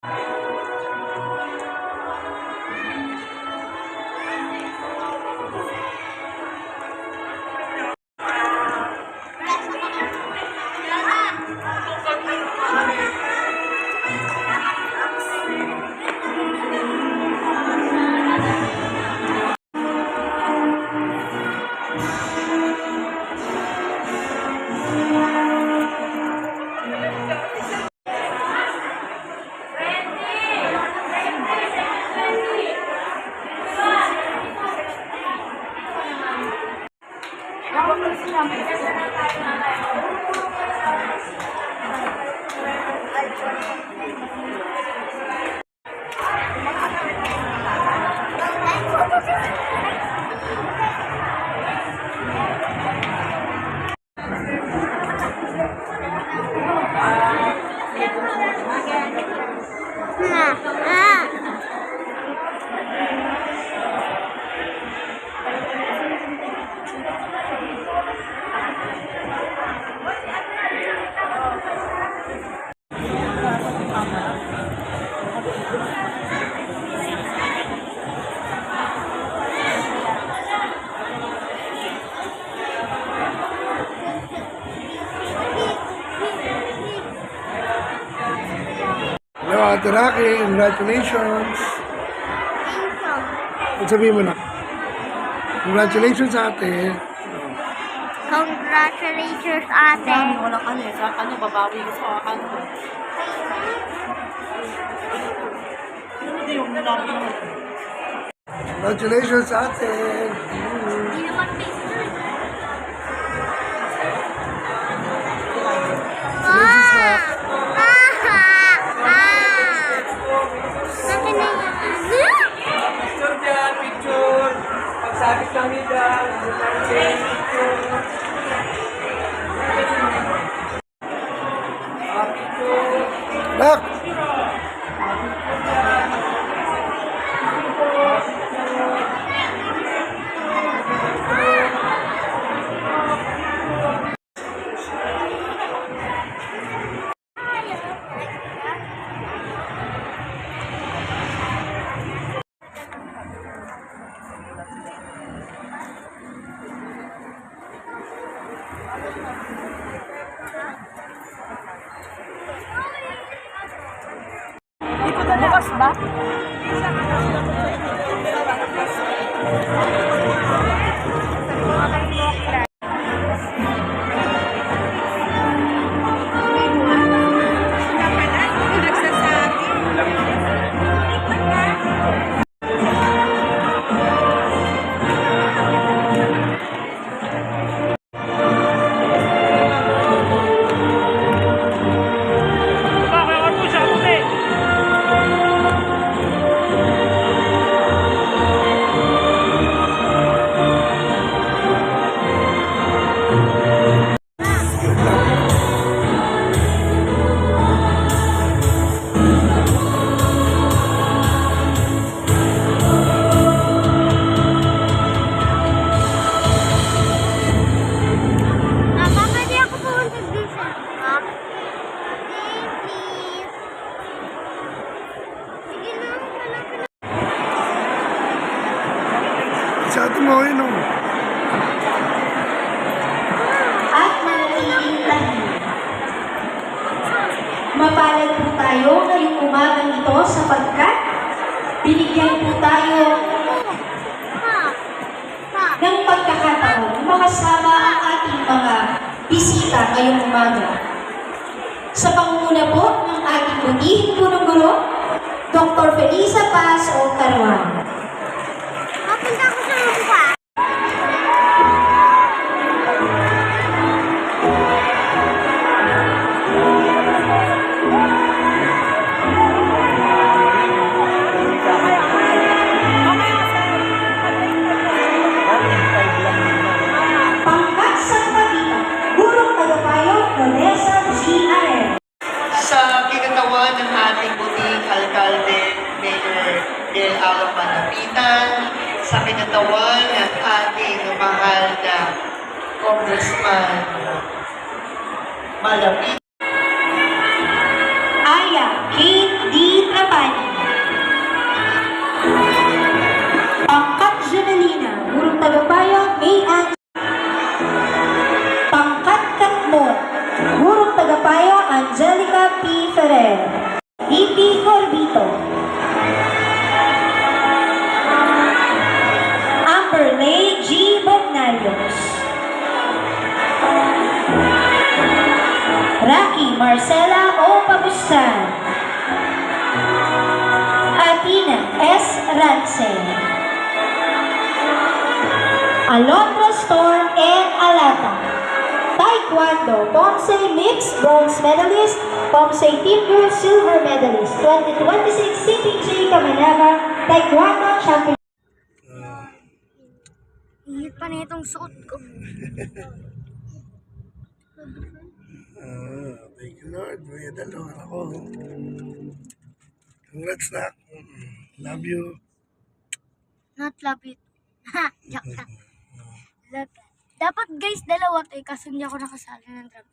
Hello, Ate Rocky. Congratulations. Sabihin mo na. Congratulations, ate. Congratulations, ate. Wala ka na eh. Sa ano, babawi ko sa ano. Hindi yung nalaman mo. Congratulations, ate. Hindi naman picture. Picture dyan, picture. Pagsabit kami dyan. Picture. Nak! Bukas ba? Sa atin mo, yun o. At manatiling tahimik. Mapalad po tayo ngayong umagang ito sapagkat binigyan po tayo ng pagkakataon makasama ang ating mga bisita ngayong umaga. Sa pangunguna po ng ating butihing punong guro, Dr. Felisa Paz o Caruana. Mapunta ko sa lupa. Pangkat sa Pagita, Gurong Tagapayo, Vanessa G. Arel. Sa kinatawan ng ating buting alkalde, Mayor Del Alam Malapitan, sa kinatawan ng ating mahal na Congressman Malapitan, Aya Kate D. France. Alondra Storm and Alata. Taekwondo, Pomsey Mixed Bronze Medalist, Pomsey Team Girls Silver Medalist, 2026 CPJ Kamanava Taekwondo Champion. Init pa na itong suot ko. Thank you, Lord. May dalawa ako. Congrats, Nak. Love you. Not love it. Ha! Joke lang. Look. Dapat guys, dalawa to eh, kasi hindi ako nakasali ng drop.